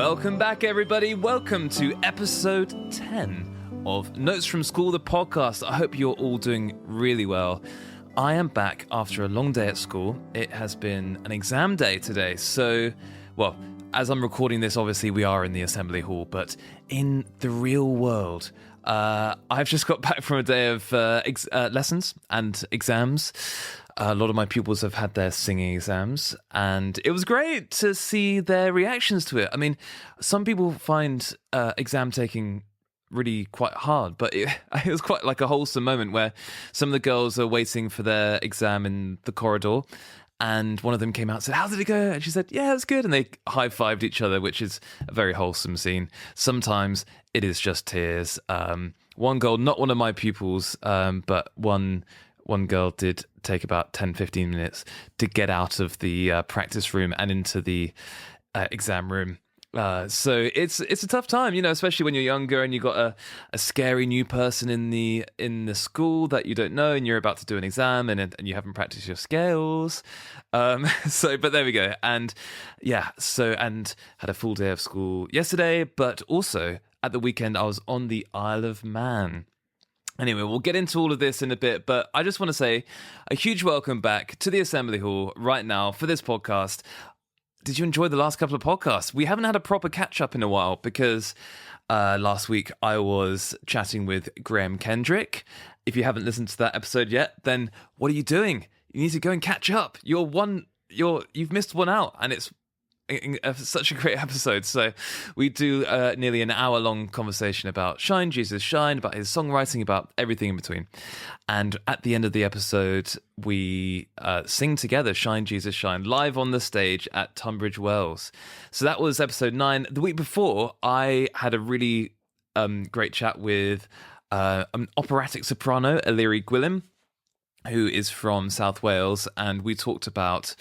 Welcome back, everybody. Welcome to episode 10 of Notes from School, the podcast. I hope you're all doing really well. I am back after a long day at school. It has been an exam day today. So, well, as I'm recording this, obviously we are in the assembly hall, but in the real world, I've just got back from a day of lessons and exams. A lot of my pupils have had their singing exams, and it was great to see their reactions to it. I mean, some people find exam taking really quite hard, but it was quite like a wholesome moment where some of the girls are waiting for their exam in the corridor, and one of them came out and said, "How did it go?" And she said, "Yeah, it was good." And they high-fived each other, which is a very wholesome scene. Sometimes it is just tears. One girl, not one of my pupils, but one girl did take about 10-15 minutes to get out of the practice room and into the exam room. So it's a tough time, you know, especially when you're younger and you've got a scary new person in the school that you don't know, and you're about to do an exam and you haven't practiced your scales. But there we go. And yeah, and had a full day of school yesterday, but also at the weekend I was on the Isle of Man. Anyway, we'll get into all of this in a bit, but I just want to say a huge welcome back to the Assembly Hall right now for this podcast. Did you enjoy the last couple of podcasts? We haven't had a proper catch-up in a while because last week I was chatting with Graham Kendrick. If you haven't listened to that episode yet, then what are you doing? You need to go and catch up. You've missed one out, and it's such a great episode. So we do nearly an hour-long conversation about Shine, Jesus, Shine, about his songwriting, about everything in between. And at the end of the episode, we sing together Shine, Jesus, Shine, live on the stage at Tunbridge Wells. So that was episode 9. The week before, I had a really great chat with an operatic soprano, Illyri Gwilym, who is from South Wales, and we talked about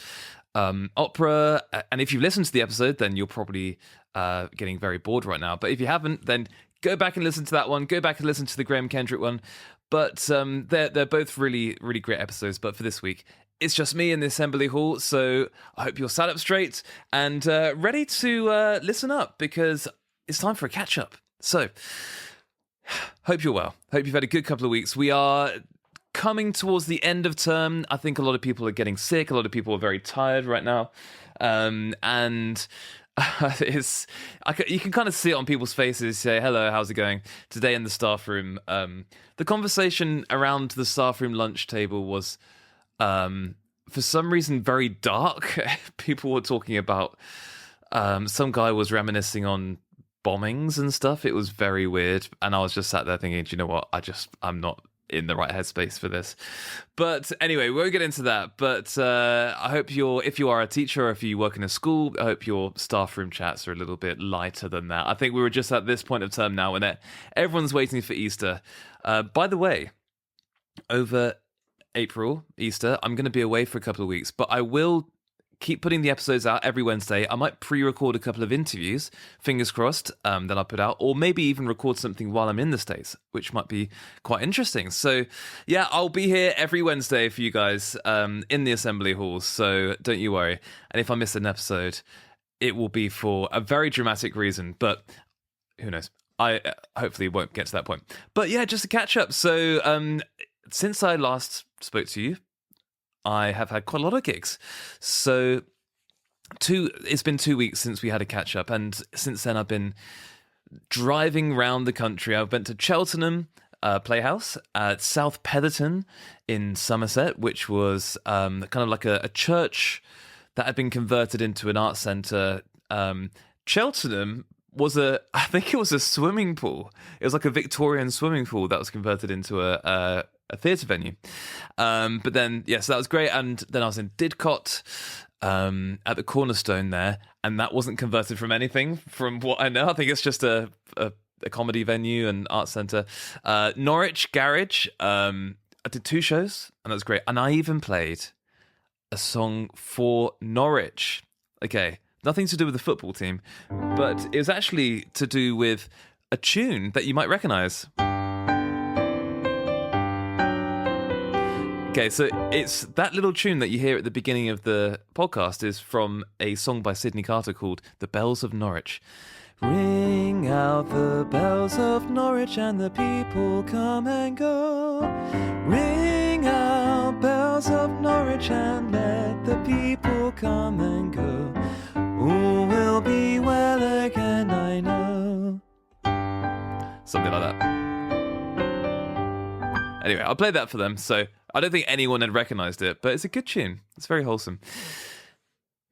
opera. And if you've listened to the episode, then you're probably getting very bored right now. But if you haven't, then go back and listen to that one. Go back and listen to the Graham Kendrick one. But they're both really, really great episodes. But for this week, it's just me in the Assembly Hall. So I hope you're sat up straight and ready to listen up, because it's time for a catch-up. So hope you're well. Hope you've had a good couple of weeks. We are coming towards the end of term. I think a lot of people are getting sick. A lot of people are very tired right now. And you can kind of see it on people's faces. Say, "Hello, how's it going?" Today in the staff room, the conversation around the staff room lunch table was, for some reason, very dark. People were talking about, some guy was reminiscing on bombings and stuff. It was very weird. And I was just sat there thinking, do you know what? I'm not in the right headspace for this. But anyway, we won't get into that. But I hope if you are a teacher or if you work in a school, I hope your staff room chats are a little bit lighter than that. I think we were just at this point of term now when everyone's waiting for Easter. By the way, over April, Easter, I'm going to be away for a couple of weeks, but I will keep putting the episodes out every Wednesday. I might pre-record a couple of interviews, fingers crossed, that I'll put out, or maybe even record something while I'm in the States, which might be quite interesting. So yeah, I'll be here every Wednesday for you guys in the Assembly Hall, so don't you worry. And if I miss an episode, it will be for a very dramatic reason, but who knows? I hopefully won't get to that point. But yeah, just a catch up. So since I last spoke to you, I have had quite a lot of gigs. So it's been 2 weeks since we had a catch up, and since then I've been driving around the country. I've been to Cheltenham Playhouse at South Petherton in Somerset, which was kind of like a church that had been converted into an art centre. Cheltenham I think it was a swimming pool. It was like a Victorian swimming pool that was converted into a theatre venue. But then, yeah, so that was great. And then I was in Didcot at the Cornerstone there, and that wasn't converted from anything from what I know. I think it's just a comedy venue and art centre. Norwich Garage, I did 2 shows, and that was great. And I even played a song for Norwich. Okay, nothing to do with the football team, but it was actually to do with a tune that you might recognise. Okay, so it's that little tune that you hear at the beginning of the podcast is from a song by Sydney Carter called The Bells of Norwich. Ring out the bells of Norwich and the people come and go. Ring out bells of Norwich and let the people come and go. All will be well again, I know. Something like that. Anyway, I played that for them, so I don't think anyone had recognised it, but it's a good tune. It's very wholesome.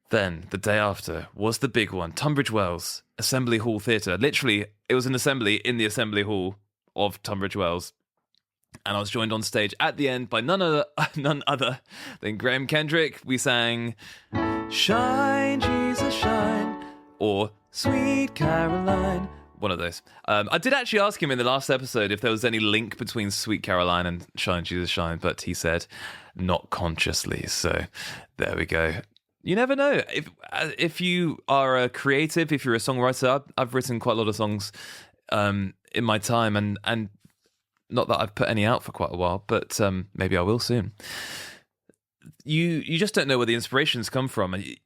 Then, the day after, was the big one. Tunbridge Wells, Assembly Hall Theatre. Literally, it was an assembly in the Assembly Hall of Tunbridge Wells. And I was joined on stage at the end by none other than Graham Kendrick. We sang Shine, Jesus, Shine, or Sweet Caroline. One of those. I did actually ask him in the last episode if there was any link between Sweet Caroline and Shine, Jesus, Shine, but he said not consciously. So there we go. You never know. If you are a creative, if you're a songwriter, I've written quite a lot of songs in my time, and not that I've put any out for quite a while, but maybe I will soon. You just don't know where the inspirations come from. And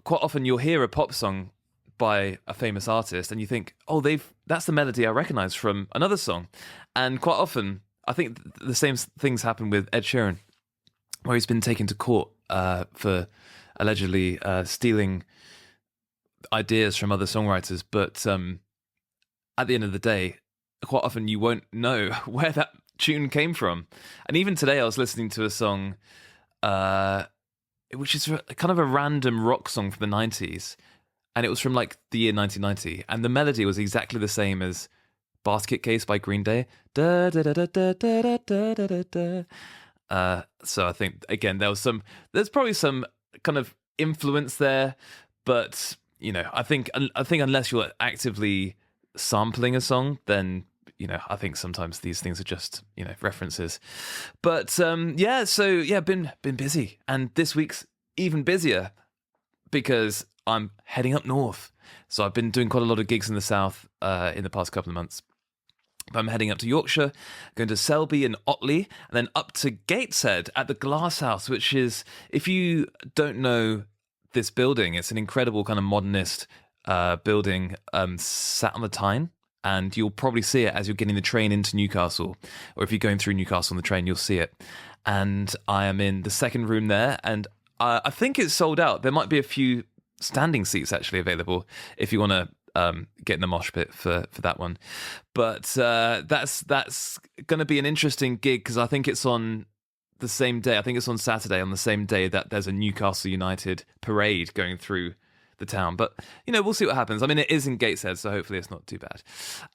quite often you'll hear a pop song by a famous artist and you think, oh, that's the melody I recognize from another song. And quite often, I think the same things happen with Ed Sheeran, where he's been taken to court for allegedly stealing ideas from other songwriters. But at the end of the day, quite often you won't know where that tune came from. And even today I was listening to a song which is kind of a random rock song from the 90s, and it was from like the year 1990, and the melody was exactly the same as Basket Case by Green Day. Da, da, da, da, da, da, da, da, da, da. So I think, again, there's probably some kind of influence there, but you know, I think unless you're actively sampling a song, then you know, I think sometimes these things are just, you know, references. But been busy, and this week's even busier because I'm heading up north. So I've been doing quite a lot of gigs in the south in the past couple of months. I'm heading up to Yorkshire, going to Selby and Otley, and then up to Gateshead at the Glass House, which is, if you don't know this building, it's an incredible kind of modernist building sat on the Tyne, and you'll probably see it as you're getting the train into Newcastle, or if you're going through Newcastle on the train, you'll see it. And I am in the second room there, and I think it's sold out. There might be a few standing seats actually available if you want to get in the mosh pit for that one. But that's going to be an interesting gig because I think it's on the same day. I think it's on Saturday, on the same day that there's a Newcastle United parade going through the town. But, you know, we'll see what happens. I mean, it is in Gateshead, so hopefully it's not too bad.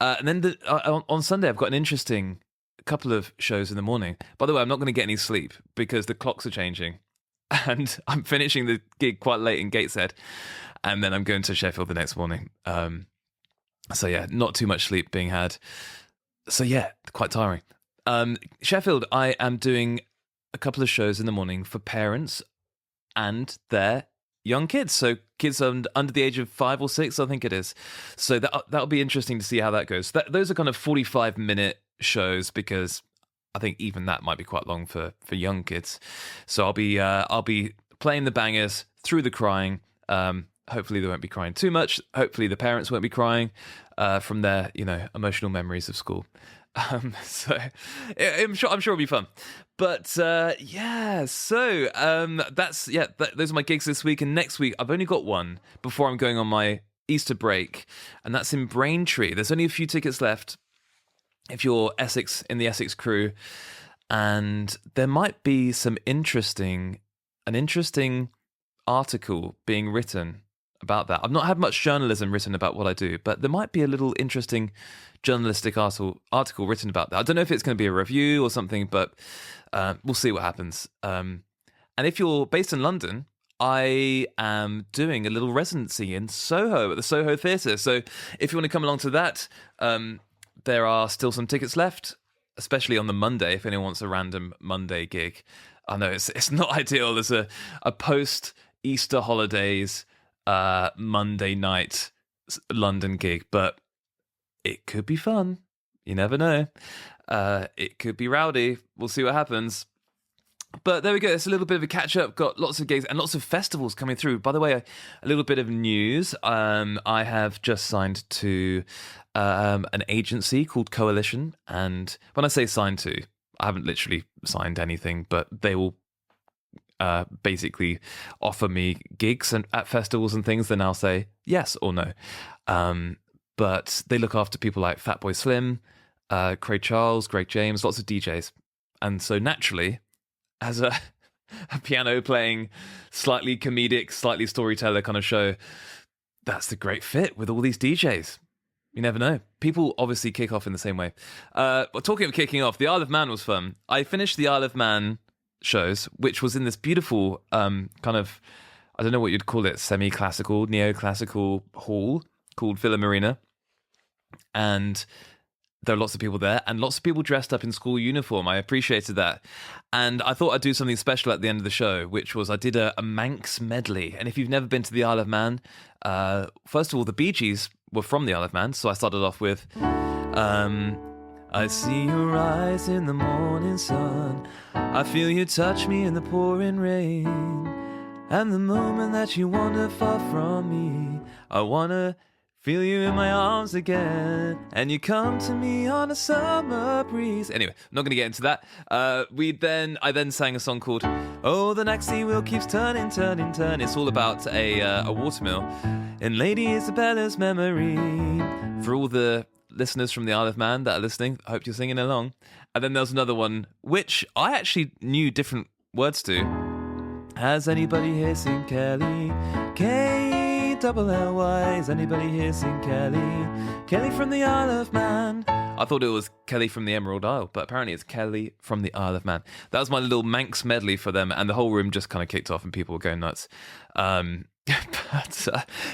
And then on Sunday, I've got an interesting couple of shows in the morning. By the way, I'm not going to get any sleep because the clocks are changing. And I'm finishing the gig quite late in Gateshead. And then I'm going to Sheffield the next morning. So yeah, not too much sleep being had. So yeah, quite tiring. Sheffield, I am doing a couple of shows in the morning for parents and their young kids. So kids under the age of 5 or 6, I think it is. So that'll be interesting to see how that goes. Those are kind of 45-minute shows because I think even that might be quite long for young kids. So I'll be playing the bangers through the crying. Hopefully they won't be crying too much. Hopefully the parents won't be crying from their, you know, emotional memories of school. So I'm sure it'll be fun. But those are my gigs this week. And next week I've only got one before I'm going on my Easter break, and that's in Braintree. There's only a few tickets left if you're in the Essex crew, and there might be an interesting article being written about that. I've not had much journalism written about what I do, but there might be a little interesting journalistic article written about that. I don't know if it's going to be a review or something, but we'll see what happens. And if you're based in London, I am doing a little residency in Soho at the Soho Theatre. So if you want to come along to that, there are still some tickets left, especially on the Monday, if anyone wants a random Monday gig. I know it's not ideal. There's a post-Easter holidays Monday night London gig, but it could be fun. You never know. It could be rowdy. We'll see what happens. But there we go. It's a little bit of a catch up. Got lots of gigs and lots of festivals coming through. By the way, a little bit of news. I have just signed to an agency called Coalition. And when I say signed to, I haven't literally signed anything, but they will basically offer me gigs at festivals and things. Then I'll say yes or no. But they look after people like Fatboy Slim, Craig Charles, Greg James, lots of DJs. And so naturally, as a piano playing, slightly comedic, slightly storyteller kind of show, that's the great fit with all these DJs. You never know. People obviously kick off in the same way. But talking of kicking off, the Isle of Man was fun. I finished the Isle of Man shows, which was in this beautiful kind of, I don't know what you'd call it, semi-classical, neoclassical hall called Villa Marina. And there are lots of people there and lots of people dressed up in school uniform. I appreciated that. And I thought I'd do something special at the end of the show, which was I did a Manx medley. And if you've never been to the Isle of Man, first of all, the Bee Gees were from the Isle of Man. So I started off with, I see your rise in the morning sun. I feel you touch me in the pouring rain. And the moment that you wander far from me, I wanna feel you in my arms again, and you come to me on a summer breeze. Anyway, I'm not going to get into that. I then sang a song called "Oh, the Naxi Wheel Keeps Turning, Turning, Turning." It's all about a watermill in Lady Isabella's memory. For all the listeners from the Isle of Man that are listening, I hope you're singing along. And then there's another one which I actually knew different words to. Has anybody here seen Kelly? K-double-L-Y. Has anybody here seen Kelly? Kelly from the Isle of Man. I thought it was Kelly from the Emerald Isle, but apparently it's Kelly from the Isle of Man. That was my little Manx medley for them, and the whole room just kind of kicked off and people were going nuts. But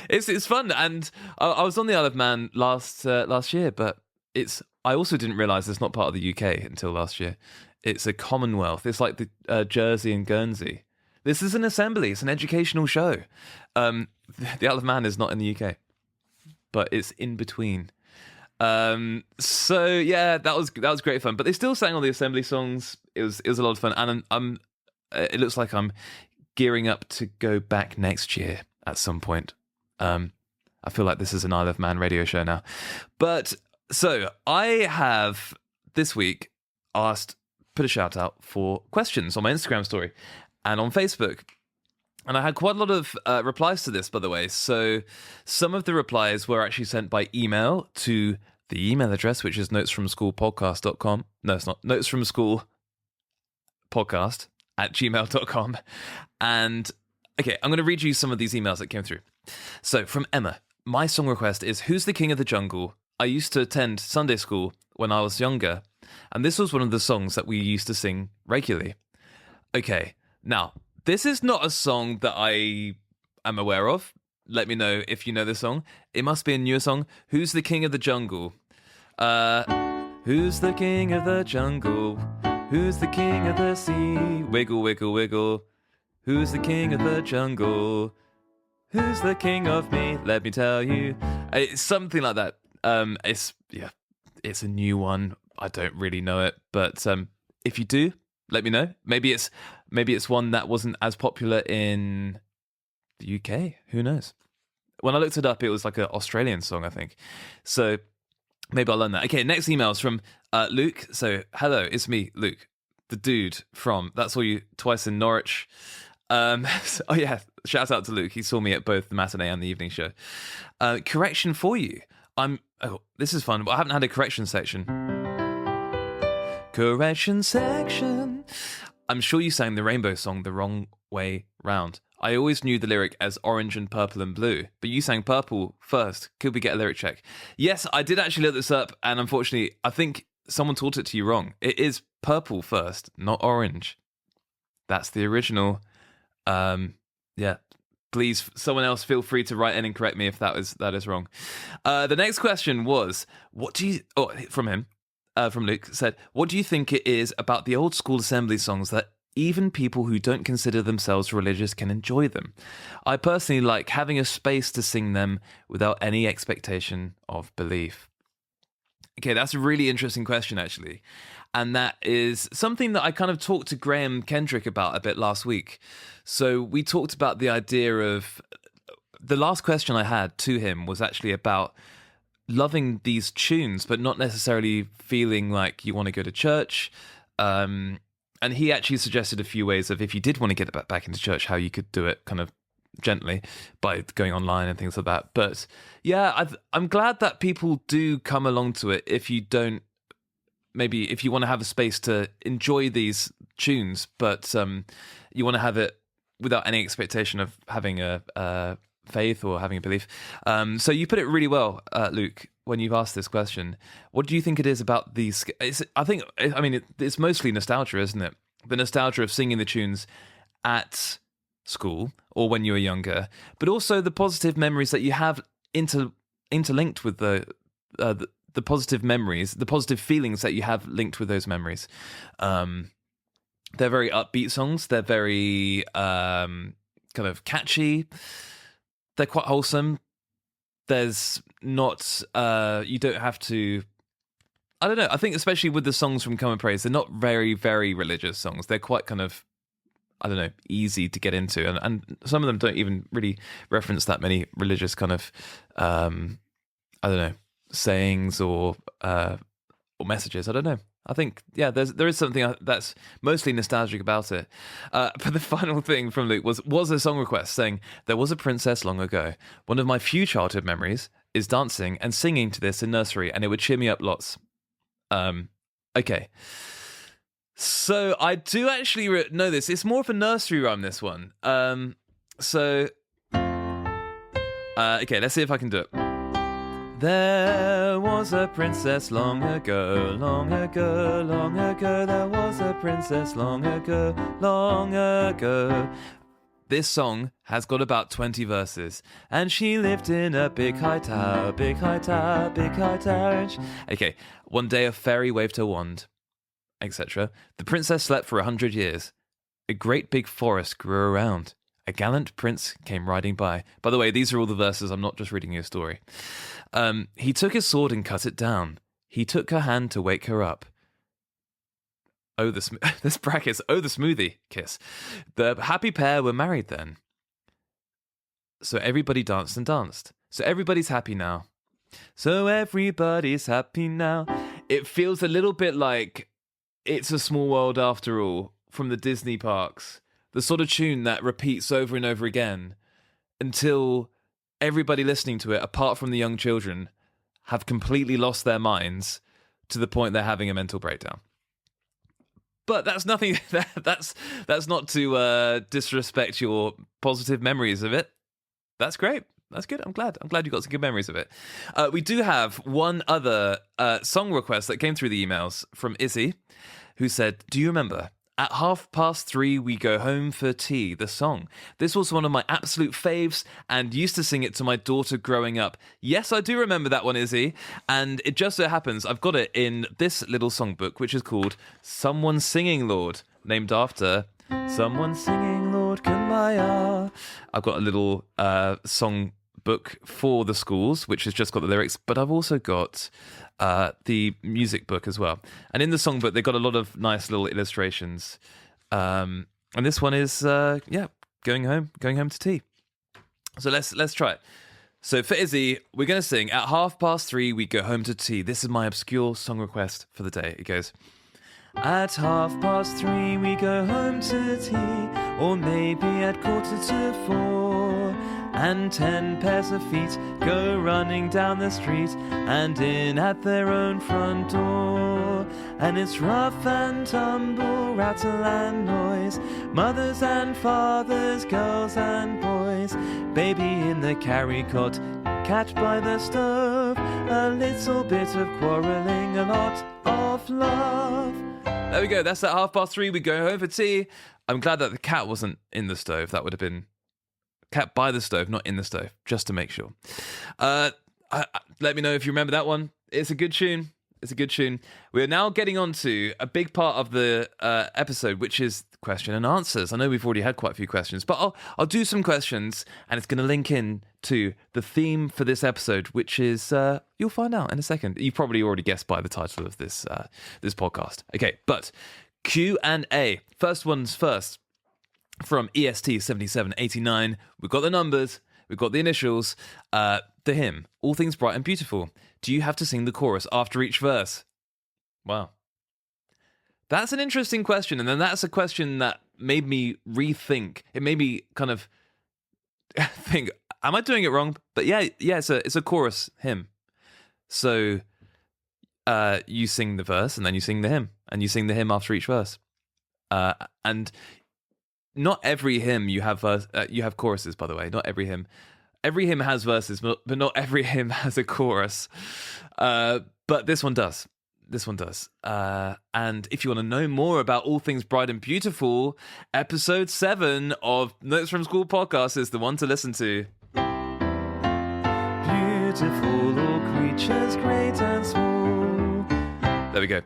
it's fun, and I was on the Isle of Man last year, but I also didn't realise it's not part of the UK until last year. It's a Commonwealth. It's like the Jersey and Guernsey. This is an assembly. It's an educational show. The Isle of Man is not in the UK, but it's in between. So yeah, that was great fun. But they still sang all the assembly songs. It was a lot of fun, and it looks like I'm gearing up to go back next year at some point. I feel like this is an Isle of Man radio show now. But so I have this week put a shout out for questions on my Instagram story and on Facebook. And I had quite a lot of replies to this, by the way. So some of the replies were actually sent by email to the email address, which is notesfromschoolpodcast.com. No, it's not. notesfromschoolpodcast@gmail.com. And okay, I'm going to read you some of these emails that came through. So from Emma, my song request is Who's the King of the Jungle? I used to attend Sunday school when I was younger, and this was one of the songs that we used to sing regularly. Okay, now, this is not a song that I am aware of. Let me know if you know this song. It must be a newer song. Who's the King of the Jungle? Who's the King of the Jungle? Who's the King of the Sea? Wiggle, wiggle, wiggle. Who's the King of the Jungle? Who's the King of me? Let me tell you. It's something like that. It's a new one. I don't really know it, but if you do, let me know. Maybe it's one that wasn't as popular in the UK. Who knows? When I looked it up, it was like an Australian song, I think. So maybe I'll learn that. Okay, next email is from Luke. So hello, it's me, Luke, the dude from That's All You Twice in Norwich. Oh yeah, shout out to Luke. He saw me at both the matinee and the evening show. Correction for you. This is fun, but I haven't had a correction section. Correction section. I'm sure you sang the Rainbow song the wrong way round. I always knew the lyric as orange and purple and blue, but you sang purple first. Could we get a lyric check? Yes, I did actually look this up, and unfortunately, I think someone taught it to you wrong. It is purple first, not orange. That's the original. Yeah. Please, someone else feel free to write in and correct me if that is wrong. The next question was, from Luke, said, what do you think it is about the old school assembly songs that even people who don't consider themselves religious can enjoy them? I personally like having a space to sing them without any expectation of belief. Okay, that's a really interesting question, actually. And that is something that I kind of talked to Graham Kendrick about a bit last week. So we talked about the idea of the last question I had to him was actually about loving these tunes, but not necessarily feeling like you want to go to church. And he actually suggested a few ways of if you did want to get back into church, how you could do it kind of gently by going online and things like that. But yeah, I'm glad that people do come along to it if you don't, maybe if you want to have a space to enjoy these tunes, but you want to have it without any expectation of having a faith or having a belief. So you put it really well, Luke, when you've asked this question. What do you think it is about these? It's mostly nostalgia, isn't it? The nostalgia of singing the tunes at school or when you were younger, but also the positive memories that you have interlinked with the positive memories, the positive feelings that you have linked with those memories. They're very upbeat songs. They're very kind of catchy. They're quite wholesome. There's not, you don't have to, I don't know. I think especially with the songs from Come and Praise, they're not very, very religious songs. They're quite kind of, I don't know, easy to get into. And some of them don't even really reference that many religious kind of, I don't know, sayings or messages. I don't know. I think, yeah, there is something that's mostly nostalgic about it. But the final thing from Luke was a song request saying, there was a princess long ago. One of my few childhood memories is dancing and singing to this in nursery, and it would cheer me up lots. Okay. So I do actually know this. It's more of a nursery rhyme, this one. Okay, let's see if I can do it. There was a princess long ago, long ago, long ago. There was a princess long ago, long ago. This song has got about 20 verses, and she lived in a big high tower, big high tower, big high tower. Okay, one day a fairy waved her wand, etc. The princess slept for 100 years. A great big forest grew around. A gallant prince came riding by. By the way, these are all the verses. I'm not just reading you a story. He took his sword and cut it down. He took her hand to wake her up. Oh, this brackets. Oh, the smoothie kiss. The happy pair were married then. So everybody danced and danced. So everybody's happy now. So everybody's happy now. It feels a little bit like It's a Small World After All from the Disney parks. The sort of tune that repeats over and over again until everybody listening to it, apart from the young children, have completely lost their minds to the point they're having a mental breakdown. But that's nothing. That's not to disrespect your positive memories of it. That's great. That's good. I'm glad you got some good memories of it. We do have one other song request that came through the emails from Izzy, who said, "Do you remember? At 3:30, we go home for tea, the song. This was one of my absolute faves and used to sing it to my daughter growing up." Yes, I do remember that one, Izzy. And it just so happens I've got it in this little songbook, which is called Someone Singing Lord, named after Someone Singing Lord Kumbaya. I've got a little song book for the schools, which has just got the lyrics, but I've also got the music book as well. And in the songbook, they've got a lot of nice little illustrations. And this one is, going home to tea. So let's try it. So for Izzy, we're going to sing At 3:30, we go home to tea. This is my obscure song request for the day. It goes, at 3:30, we go home to tea, or maybe at 4:45. And 10 pairs of feet go running down the street and in at their own front door. And it's rough and tumble, rattle and noise, mothers and fathers, girls and boys, baby in the carry cot, cat by the stove, a little bit of quarrelling, a lot of love. There we go, that's at 3:30, we go home for tea. I'm glad that the cat wasn't in the stove. That would have been cat by the stove, not in the stove, just to make sure. Let me know if you remember that one. It's a good tune. It's a good tune. We're now getting on to a big part of the episode, which is question and answers. I know we've already had quite a few questions, but I'll do some questions, and it's going to link in to the theme for this episode, which is you'll find out in a second. You probably already guessed by the title of this podcast. Okay, but Q&A. First one's first. From EST7789, we've got the numbers, we've got the initials, the hymn, All Things Bright and Beautiful. Do you have to sing the chorus after each verse? Wow. That's an interesting question, and then that's a question that made me rethink. It made me kind of think, am I doing it wrong? But yeah, it's a chorus hymn. So you sing the verse, and then you sing the hymn, and you sing the hymn after each verse. And not every hymn you have choruses, by the way. Not every hymn. Every hymn has verses, but not every hymn has a chorus. But this one does. This one does. And if you want to know more about All Things Bright and Beautiful, episode 7 of Notes from School podcast is the one to listen to. Beautiful all creatures, great and small. There we go.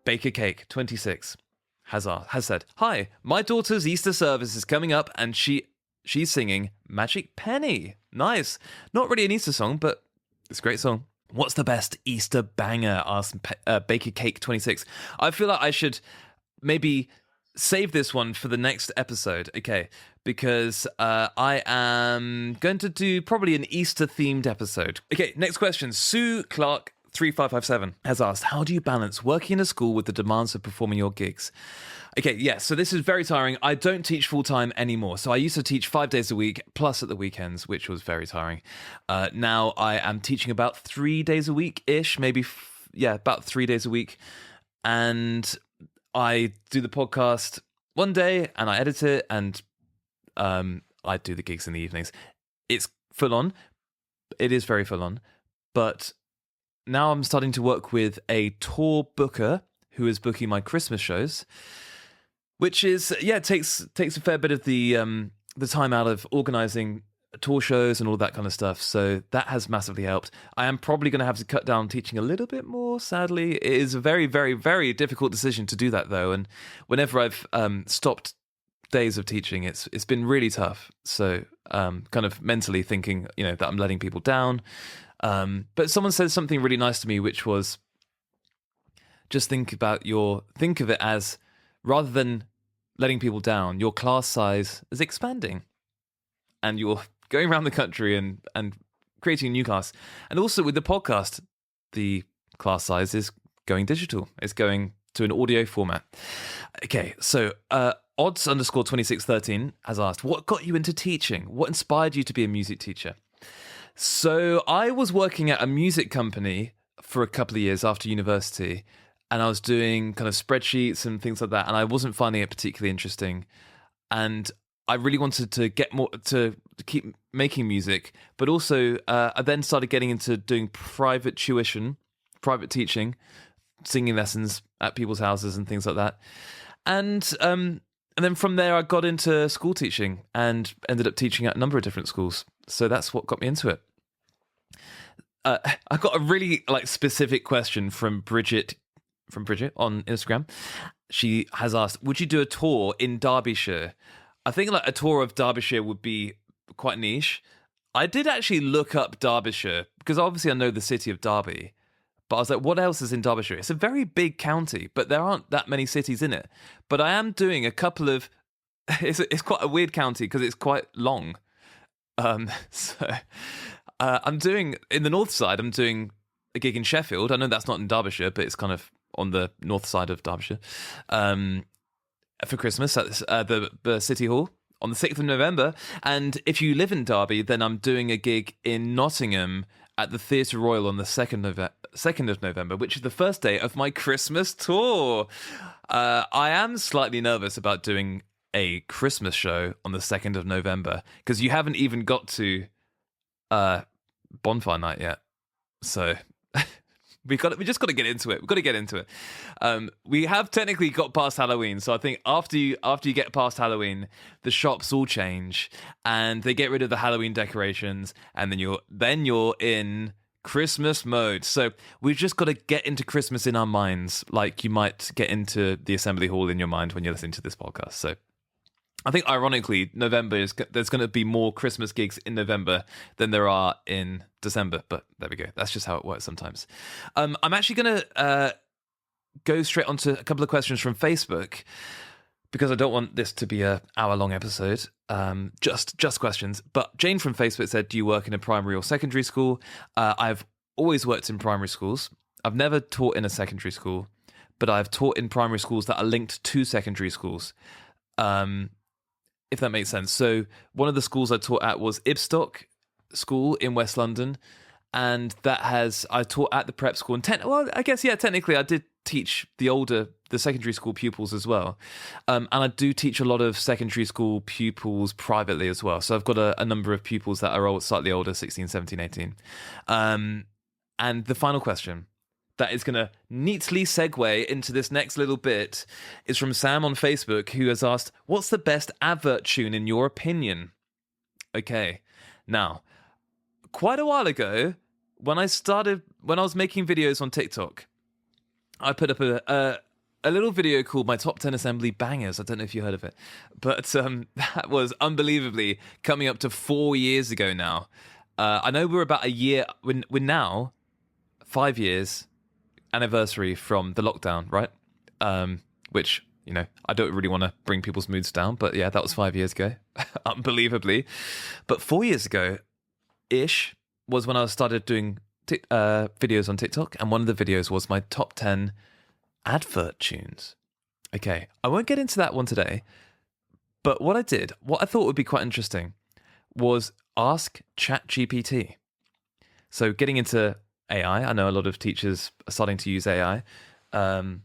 Baker Cake 26 has said, "Hi, my daughter's Easter service is coming up, and she's singing Magic Penny. Nice. Not really an Easter song, but it's a great song. What's the best Easter banger?" asked Baker Cake 26. I feel like I should maybe save this one for the next episode, okay? Because I am going to do probably an Easter-themed episode. Okay, next question. Sue Clark 3557 has asked, how do you balance working in a school with the demands of performing your gigs? Okay, yeah, so this is very tiring. I don't teach full-time anymore. So I used to teach 5 days a week, plus at the weekends, which was very tiring. Now I am teaching about 3 days a week-ish, maybe, about 3 days a week. And I do the podcast one day, and I edit it, and I do the gigs in the evenings. It's full-on. It is very full-on. But now I'm starting to work with a tour booker who is booking my Christmas shows, which is, takes a fair bit of the time out of organising tour shows and all that kind of stuff. So that has massively helped. I am probably going to have to cut down teaching a little bit more, sadly. It is a very, very, very difficult decision to do that, though. And whenever I've stopped days of teaching, it's been really tough. So kind of mentally thinking, that I'm letting people down. But someone said something really nice to me, which was just think of it as, rather than letting people down, your class size is expanding and you're going around the country and creating a new class. And also with the podcast, the class size is going digital. It's going to an audio format. Okay, so odds_2613 has asked, what got you into teaching? What inspired you to be a music teacher? So I was working at a music company for a couple of years after university, and I was doing kind of spreadsheets and things like that, and I wasn't finding it particularly interesting. And I really wanted to get more to keep making music, but also I then started getting into doing private tuition, private teaching, singing lessons at people's houses and things like that. And then from there, I got into school teaching and ended up teaching at a number of different schools. So that's what got me into it. I got a really specific question from Bridget on Instagram. She has asked, would you do a tour in Derbyshire? I think a tour of Derbyshire would be quite niche. I did actually look up Derbyshire because obviously I know the city of Derby, but I was like, what else is in Derbyshire? It's a very big county, but there aren't that many cities in it. But I am doing a couple of, it's quite a weird county because it's quite long. So I'm doing, in the north side, I'm doing a gig in Sheffield. I know that's not in Derbyshire, but it's kind of on the north side of Derbyshire. For Christmas at the City Hall on the 6th of November. And if you live in Derby, then I'm doing a gig in Nottingham at the Theatre Royal on the 2nd of November, which is the first day of my Christmas tour. I am slightly nervous about doing a Christmas show on the 2nd of November because you haven't even got to Bonfire Night yet. So we just got to get into it. We've got to get into it. We have technically got past Halloween, so I think after you get past Halloween, the shops all change and they get rid of the Halloween decorations, and then you're in Christmas mode. So we've just got to get into Christmas in our minds, like you might get into the assembly hall in your mind when you're listening to this podcast. So I think, ironically, there's going to be more Christmas gigs in November than there are in December. But there we go. That's just how it works sometimes. I'm actually going to go straight onto a couple of questions from Facebook, because I don't want this to be an hour-long episode. Just questions. But Jane from Facebook said, do you work in a primary or secondary school? I've always worked in primary schools. I've never taught in a secondary school, but I've taught in primary schools that are linked to secondary schools, if that makes sense. So one of the schools I taught at was Ibstock School in West London, and I taught at the prep school. And technically I did teach the secondary school pupils as well. And I do teach a lot of secondary school pupils privately as well. So I've got a number of pupils that are slightly older, 16, 17, 18. And the final question that is going to neatly segue into this next little bit is from Sam on Facebook, who has asked, what's the best advert tune in your opinion? Okay, now, quite a while ago, when I was making videos on TikTok, I put up a little video called My Top 10 Assembly Bangers. I don't know if you heard of it, but that was unbelievably coming up to 4 years ago now. I know we're about a year, we're now 5 years anniversary from the lockdown, right? Which, I don't really want to bring people's moods down, but yeah, that was 5 years ago, unbelievably. But 4 years ago-ish was when I started doing videos on TikTok, and one of the videos was my top 10 advert tunes. Okay, I won't get into that one today, but what I thought would be quite interesting was ask ChatGPT. So getting into AI, I know a lot of teachers are starting to use AI. And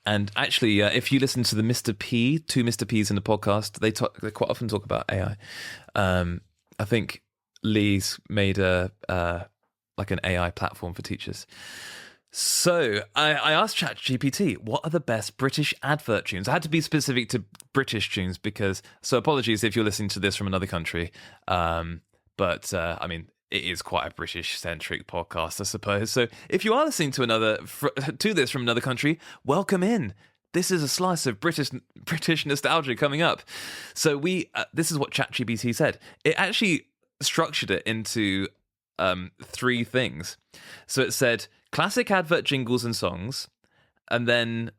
actually, if you listen to the two Mr. P's in the podcast, they quite often talk about AI. I think Lee's made an AI platform for teachers. So I asked ChatGPT, what are the best British advert tunes? I had to be specific to British tunes so apologies if you're listening to this from another country. But it is quite a British-centric podcast, I suppose. So if you are listening to this from another country, welcome in. This is a slice of British nostalgia coming up. So this is what ChatGPT said. It actually structured it into 3 things. So it said classic advert jingles and songs, and then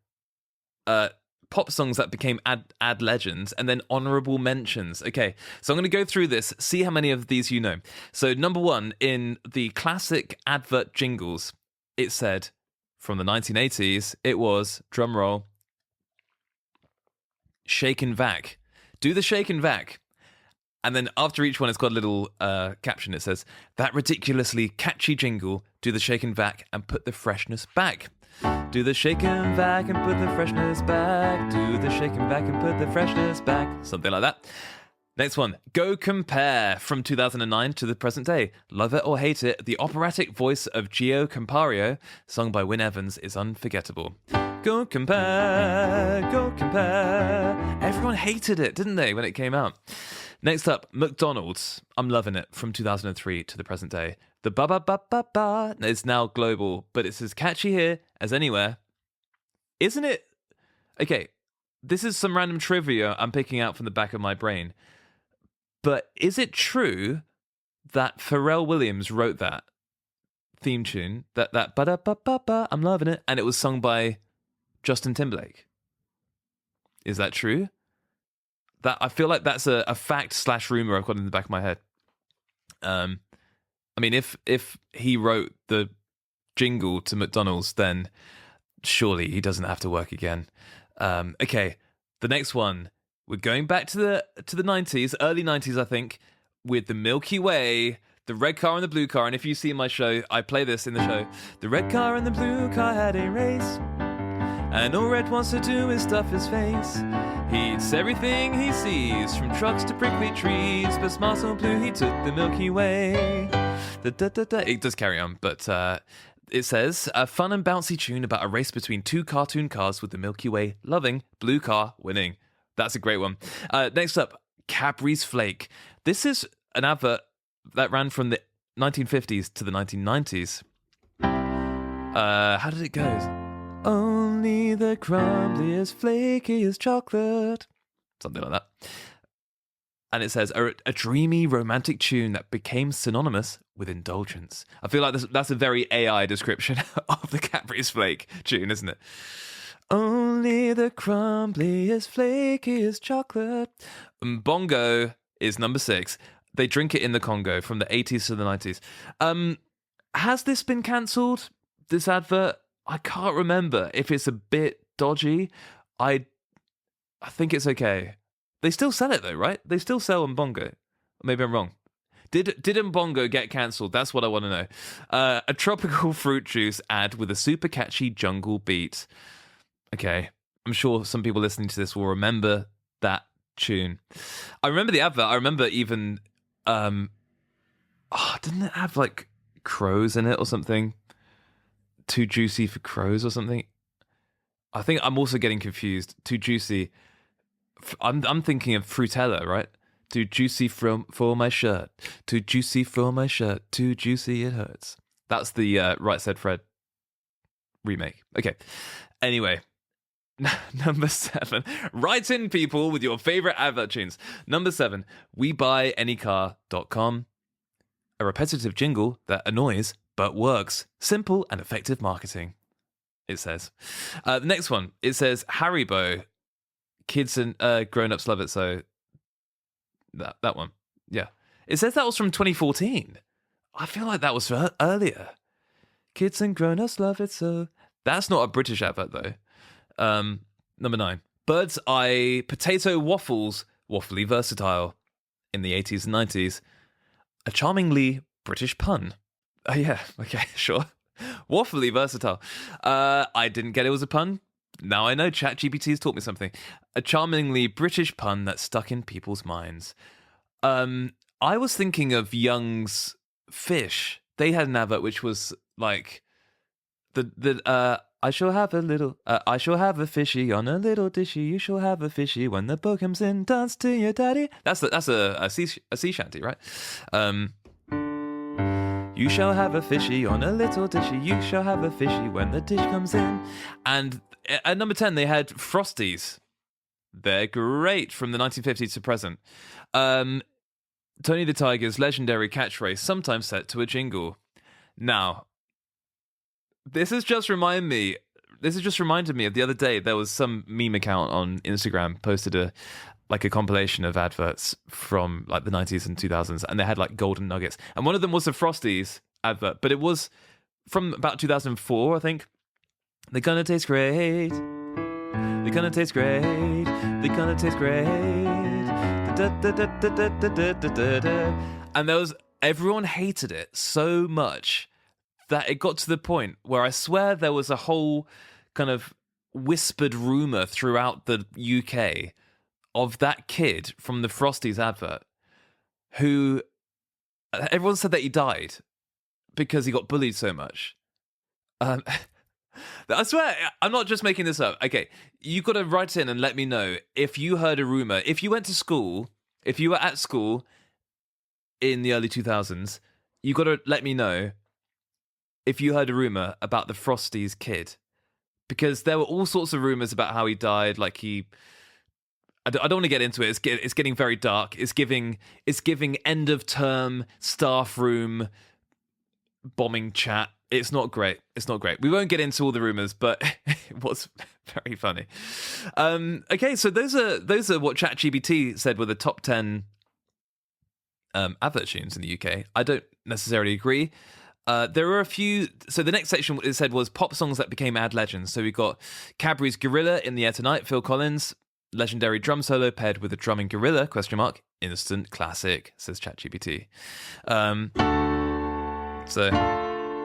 pop songs that became ad legends, and then honorable mentions. Okay, so I'm going to go through this, see how many of these you know. So number 1, in the classic advert jingles, it said from the 1980s, it was, drum roll, Shake and Vac. Do the Shake and Vac. And then after each one, it's got a little caption. It says, that ridiculously catchy jingle, do the shake and vac and put the freshness back. Do the shake and vac and put the freshness back. Do the shake and vac and put the freshness back. Something like that. Next one, Go Compare, from 2009 to the present day. Love it or hate it, the operatic voice of Gio Compario, sung by Wyn Evans, is unforgettable. Go compare, go compare. Everyone hated it, didn't they, when it came out? Next up, McDonald's, I'm Loving It, from 2003 to the present day. The ba-ba-ba-ba-ba is now global, but it's as catchy here as anywhere. Isn't it? Okay, this is some random trivia I'm picking out from the back of my brain. But is it true that Pharrell Williams wrote that theme tune, that ba-da-ba-ba-ba, I'm Loving It, and it was sung by Justin Timberlake? Is that true? That I feel like that's a fact/rumor I've got in the back of my head. If he wrote the jingle to McDonald's, then surely he doesn't have to work again. Okay, the next one. We're going back to the 90s, early 90s, I think, with the Milky Way, the red car and the blue car. And if you see my show, I play this in the show. The red car and the blue car had a race, and all red wants to do is stuff his face. He eats everything he sees, from trucks to prickly trees, but smart so blue he took the Milky Way. It does carry on, but it says, a fun and bouncy tune about a race between 2 cartoon cars with the Milky Way loving, blue car winning. That's a great one. Next up, Cadbury's Flake. This is an advert that ran from the 1950s to the 1990s. How did it go? Only the crumbliest, flakiest chocolate. Something like that. And it says, a dreamy, romantic tune that became synonymous with indulgence. I feel like that's a very AI description of the Cadbury's Flake tune, isn't it? Only the crumbliest, flakiest chocolate. Bongo is number 6. They drink it in the Congo from the 80s to the 90s. Has this been cancelled, this advert? I can't remember. If it's a bit dodgy, I think it's okay. They still sell it though, right? They still sell Mbongo. Maybe I'm wrong. Did Mbongo get cancelled? That's what I want to know. A tropical fruit juice ad with a super catchy jungle beat. Okay, I'm sure some people listening to this will remember that tune. I remember the advert. I remember even, didn't it have like crows in it or something? Too juicy for crows or something? I think I'm also getting confused. Too juicy. I'm thinking of Fruitella, right? Too juicy for my shirt. Too juicy for my shirt. Too juicy it hurts. That's the Right Said Fred remake. Okay. Anyway. Number 7. Write in, people, with your favorite advert tunes. Number 7. WeBuyAnyCar.com. A repetitive jingle that annoys but works. Simple and effective marketing, it says. The next one, it says Haribo. Kids and grown-ups love it, so that one. Yeah. It says that was from 2014. I feel like that was earlier. Kids and grown-ups love it, so... That's not a British advert, though. Number 9. Bird's Eye Potato Waffles, waffly versatile. In the 80s and 90s. A charmingly British pun. Oh, yeah. Okay, sure. Waffly versatile. I didn't get it was a pun. Now I know. ChatGPT's taught me something. A charmingly British pun that stuck in people's minds. I was thinking of Young's Fish. They had an advert which was like I shall have a fishy on a little dishy. You shall have a fishy when the boat comes in. Dance to your daddy. That's a sea shanty, right? You shall have a fishy on a little dishy. You shall have a fishy when the dish comes in. And at number 10, they had Frosties. They're great from the 1950s to present. Tony the Tiger's legendary catchphrase, sometimes set to a jingle. Now, this has just reminded me of the other day. There was some meme account on Instagram posted a compilation of adverts from like the 90s and 2000s, and they had like golden nuggets. And one of them was the Frosties advert, but it was from about 2004, I think. They're gonna taste great. They're gonna taste great. They're gonna taste great. And everyone hated it so much that it got to the point where I swear there was a whole kind of whispered rumor throughout the UK of that kid from the Frosties advert who everyone said that he died because he got bullied so much. I swear, I'm not just making this up. Okay, you've got to write in and let me know if you heard a rumor. If you went to school, if you were at school in the early 2000s, you've got to let me know if you heard a rumor about the Frosties kid. Because there were all sorts of rumors about how he died, like I don't want to get into it. It's getting very dark. It's giving end of term staff room bombing chat. It's not great. It's not great. We won't get into all the rumors, but it was very funny. Okay, so those are what ChatGPT said were the top 10 advert tunes in the UK. I don't necessarily agree. There were a few. So the next section it said was pop songs that became ad legends. So we got Cadbury's Gorilla, In the Air Tonight, Phil Collins. Legendary drum solo paired with a drumming gorilla, ? Instant classic, says ChatGPT. So,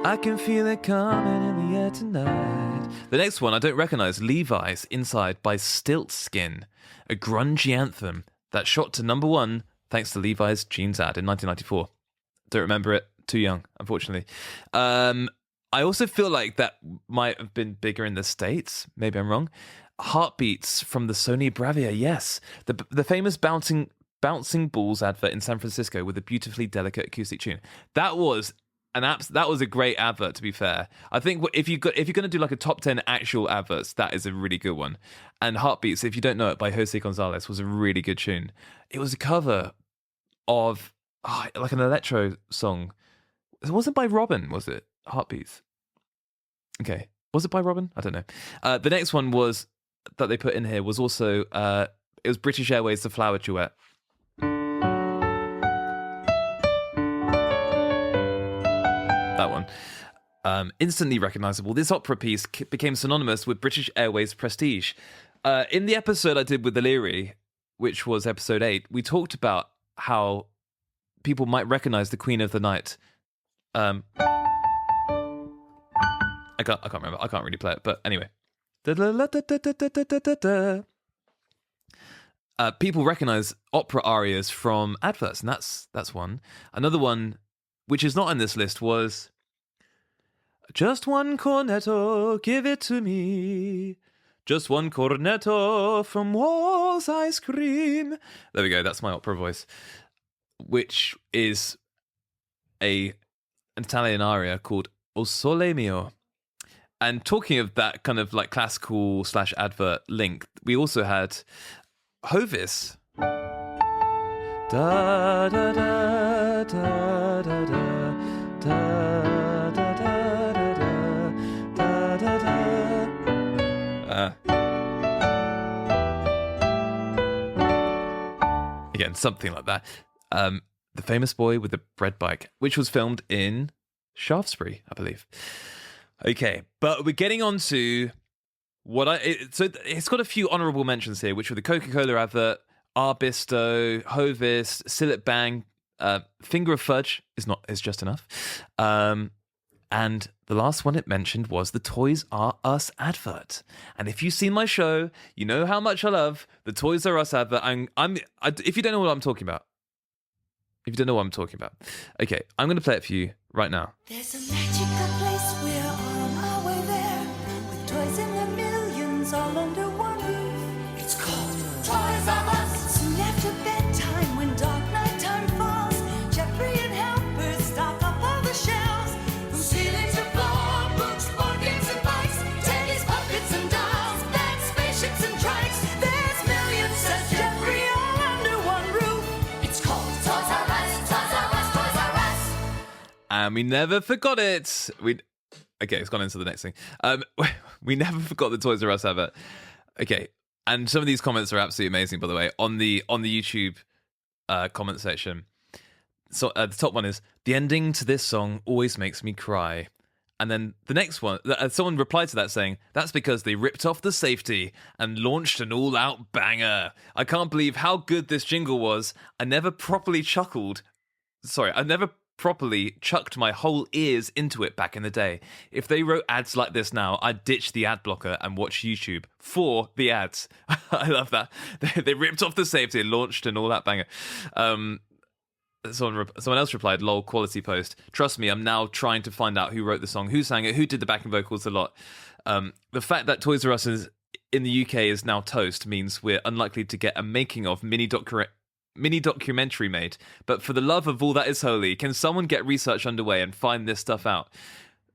I can feel it coming in the air tonight. The next one I don't recognise, Levi's Inside by Stiltskin, a grungy anthem that shot to number 1 thanks to Levi's jeans ad in 1994. Don't remember it, too young, unfortunately. I also feel like that might have been bigger in the States, maybe I'm wrong. Heartbeats from the Sony Bravia, yes. The famous bouncing bouncing balls advert in San Francisco with a beautifully delicate acoustic tune. That was that was a great advert, to be fair. I think if you're going to do like a top 10 actual adverts, that is a really good one. And Heartbeats, if you don't know it, by Jose Gonzalez, was a really good tune. It was a cover of like an electro song. It wasn't by Robin, was it? Heartbeats. Okay. Was it by Robin? I don't know. The next one was that they put in here was also it was British Airways, The Flower Duet. That one. Instantly recognizable. This opera piece became synonymous with British Airways prestige. In the episode I did with Illyri, which was episode 8, we talked about how people might recognize the Queen of the Night. I can't remember. I can't really play it, but anyway. People recognize opera arias from adverts, and that's one. Another one, which is not on this list, was just one cornetto, give it to me. Just one cornetto from Wall's Ice Cream. There we go. That's my opera voice, which is an Italian aria called O Sole Mio. And talking of that kind of like classical / advert link, we also had Hovis. Da da da da da da da da da da da. Again, something like that. The Famous Boy with the Bread Bike, which was filmed in Shaftesbury, I believe. Okay, but we're getting on to so it's got a few honourable mentions here, which were the Coca-Cola advert, Arbisto, Hovis, Sillet Bang, Finger of Fudge is just enough. And the last one it mentioned was the Toys R Us advert. And if you've seen my show, you know how much I love the Toys R Us advert. If you don't know what I'm talking about, okay, I'm going to play it for you right now. There's a magical place, we're on our way there, with toys in the millions all under one roof. It's called Toys R Us. Soon after bedtime, when dark nighttime falls, Jeffrey and helpers stock up all the shelves. From ceiling to floor, books, board games and bikes, teddies, puppets and dolls, beds, spaceships and trikes. There's millions, says Jeffrey, all under one roof. It's called Toys R Us, Toys R Us, Toys R Us. And we never forgot it. Okay, it's gone into the next thing. We never forgot the Toys R Us advert. Okay, and some of these comments are absolutely amazing, by the way, on the YouTube comment section. So the top one is, the ending to this song always makes me cry. And then the next one, someone replied to that saying, that's because they ripped off the safety and launched an all-out banger. I can't believe how good this jingle was. I never properly chucked my whole ears into it back in the day. If they wrote ads like this now, I'd ditch the ad blocker and watch YouTube for the ads. I love that. They ripped off the safety and launched an all-out banger. Someone else replied, lol, quality post. Trust me, I'm now trying to find out who wrote the song, who sang it, who did the backing vocals a lot. The fact that Toys R Us in the UK is now toast means we're unlikely to get a making of mini documentary made. But for the love of all that is holy, can someone get research underway and find this stuff out?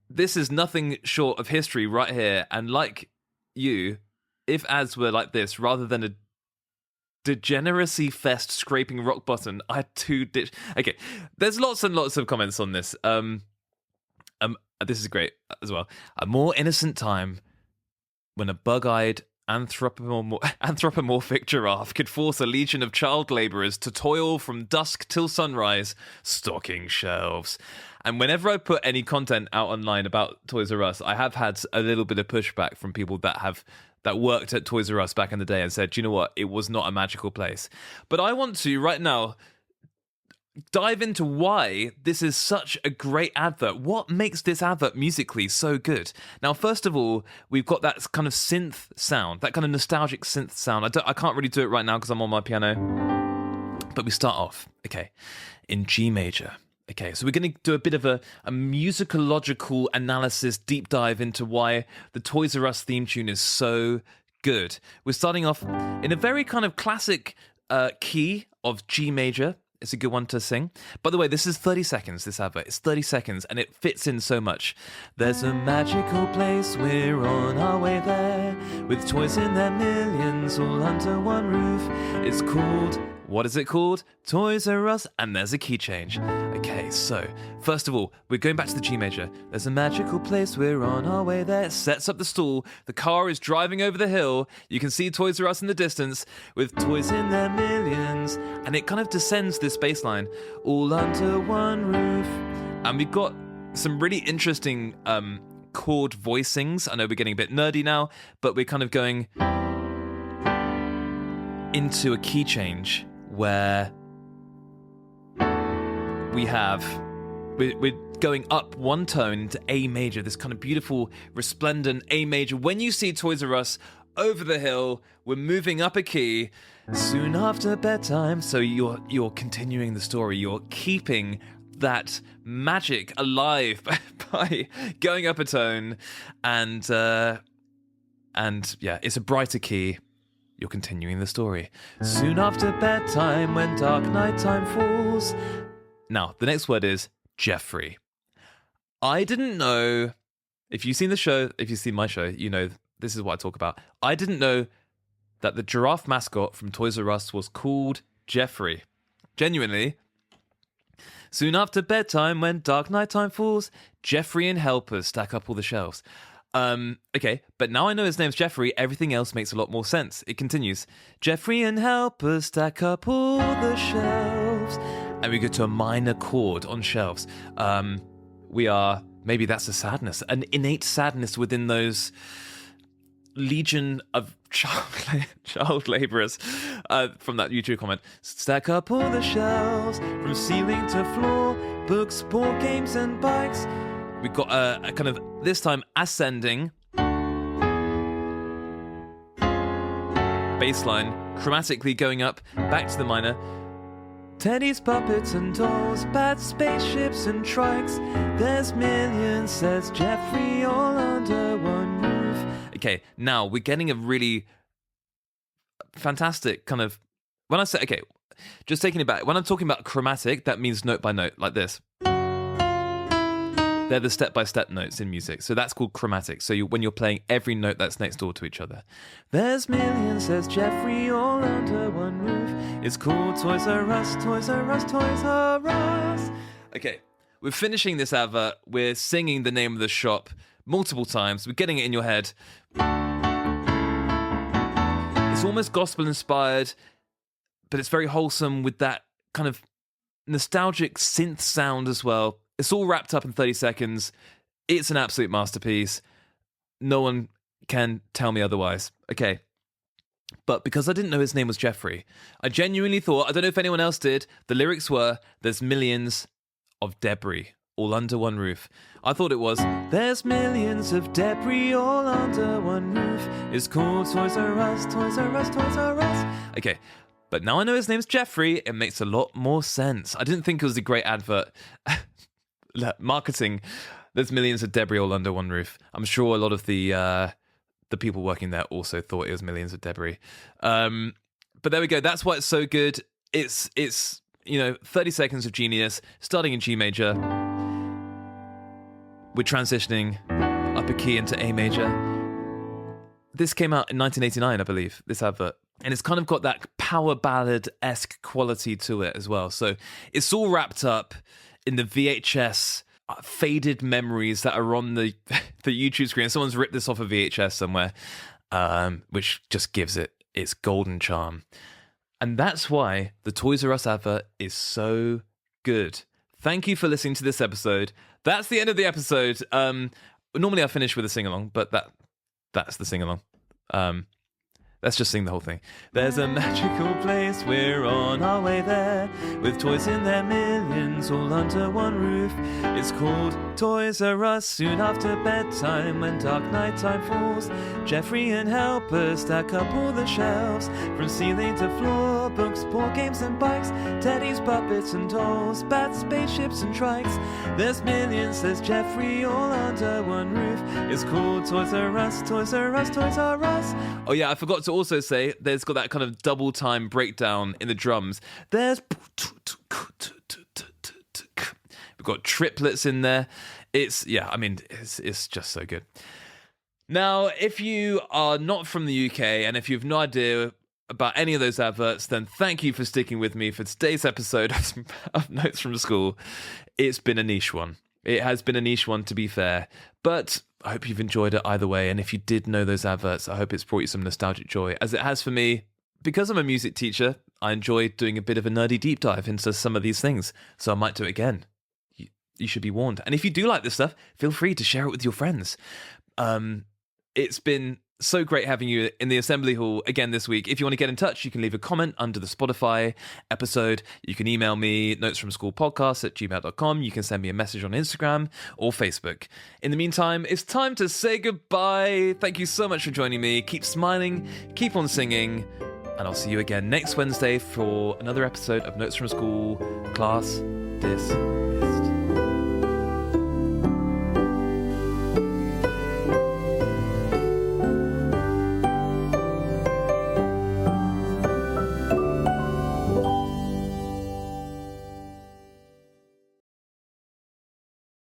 This is nothing short of history right here. And like you, if ads were like this, rather than a degeneracy fest scraping rock bottom, I'd ditch. Okay, there's lots and lots of comments on this. This is great as well. A more innocent time when a bug-eyed anthropomorphic giraffe could force a legion of child labourers to toil from dusk till sunrise, stocking shelves. And whenever I put any content out online about Toys R Us, I have had a little bit of pushback from people that worked at Toys R Us back in the day and said, do you know what, it was not a magical place. But I want to, right now, dive into why this is such a great advert. What makes this advert musically so good? Now, first of all, we've got that kind of synth sound, that kind of nostalgic synth sound. I can't really do it right now because I'm on my piano. But we start off, okay, in G major. Okay, so we're going to do a bit of a musicological analysis, deep dive into why the Toys R Us theme tune is so good. We're starting off in a very kind of classic key of G major. It's a good one to sing. By the way, this is 30 seconds, this advert. It's 30 seconds, and it fits in so much. There's a magical place, we're on our way there, with toys in their millions, all under one roof. It's called... What is it called? Toys R Us, and there's a key change. Okay, so, first of all, we're going back to the G major. There's a magical place, we're on our way there. It sets up the stall. The car is driving over the hill. You can see Toys R Us in the distance, with toys in their millions. And it kind of descends this bass line, all under one roof. And we've got some really interesting chord voicings. I know we're getting a bit nerdy now, but we're kind of going into a key change where we're going up one tone into A major, this kind of beautiful, resplendent A major. When you see Toys R Us over the hill, we're moving up a key soon after bedtime. So you're continuing the story. You're keeping that magic alive by going up a tone, and yeah, it's a brighter key. You're continuing the story. Soon after bedtime, when dark nighttime falls. Now, the next word is Jeffrey. I didn't know, if you've seen the show, if you've seen my show, you know this is what I talk about. I didn't know that the giraffe mascot from Toys R Us was called Jeffrey. Genuinely. Soon after bedtime, when dark nighttime falls, Jeffrey and helpers stack up all the shelves. Okay, but now I know his name's Jeffrey, everything else makes a lot more sense. It continues. Jeffrey and helpers stack up all the shelves. And we go to a minor chord on shelves. Maybe that's a sadness, an innate sadness within those legion of child laborers from that YouTube comment. Stack up all the shelves, from ceiling to floor, books, board games and bikes. We've got a kind of, this time, ascending bass line, chromatically going up, back to the minor. Teddy's puppets and dolls, bad spaceships and trikes. There's millions, says Jeffrey, all under one roof. Okay, now we're getting a really fantastic kind of... When I say, okay, just taking it back. When I'm talking about chromatic, that means note by note, like this. They're the step-by-step notes in music, so that's called chromatic. So when you're playing every note that's next door to each other. There's millions, says Jeffrey, all under one roof. It's called Toys R Us, Toys R Us, Toys R Us. Okay, we're finishing this advert. We're singing the name of the shop multiple times. We're getting it in your head. It's almost gospel-inspired, but it's very wholesome with that kind of nostalgic synth sound as well. It's all wrapped up in 30 seconds. It's an absolute masterpiece. No one can tell me otherwise. Okay. But because I didn't know his name was Jeffrey, I genuinely thought, I don't know if anyone else did, the lyrics were, there's millions of debris all under one roof. I thought it was, there's millions of debris all under one roof. It's called Toys R Us, Toys R Us, Toys R Us. Okay. But now I know his name's Jeffrey, it makes a lot more sense. I didn't think it was a great advert. Marketing, there's millions of debris all under one roof. I'm sure a lot of the people working there also thought it was millions of debris. But there we go. That's why it's so good. It's 30 seconds of genius, starting in G major. We're transitioning up a key into A major. This came out in 1989, I believe, this advert. And it's kind of got that power ballad-esque quality to it as well. So it's all wrapped up in the VHS faded memories that are on the YouTube screen. Someone's ripped this off a VHS somewhere, which just gives it its golden charm. And that's why the Toys R Us advert is so good. Thank you for listening to this episode. That's the end of the episode. Normally I finish with a sing-along, but that's the sing-along. Let's just sing the whole thing. There's a magical place, we're on our way there, with toys in their millions all under one roof. It's called Toys R Us, soon after bedtime, when dark nighttime falls. Jeffrey and helpers stack up all the shelves, from ceiling to floor, books, board games and bikes, Teddy's puppets and dolls, bad spaceships and trikes. There's millions, says Jeffrey, all under one roof. It's called Toys R Us, Toys R Us, Toys R Us. Oh yeah, I forgot to also say there's got that kind of double time breakdown in the drums. We've got triplets in there. It's just so good. Now, if you are not from the UK and if you have no idea about any of those adverts, then thank you for sticking with me for today's episode of Notes from School. It's been a niche one. It has been a niche one, to be fair, but I hope you've enjoyed it either way. And if you did know those adverts, I hope it's brought you some nostalgic joy, as it has for me. Because I'm a music teacher, I enjoy doing a bit of a nerdy deep dive into some of these things, so I might do it again. You should be warned. And if you do like this stuff, feel free to share it with your friends. It's been so great having you in the Assembly Hall again this week. If you want to get in touch, you can leave a comment under the Spotify episode. You can email me, notesfromschoolpodcast@gmail.com. You can send me a message on Instagram or Facebook. In the meantime, it's time to say goodbye. Thank you so much for joining me. Keep smiling, keep on singing, and I'll see you again next Wednesday for another episode of Notes from School. Class dismissed.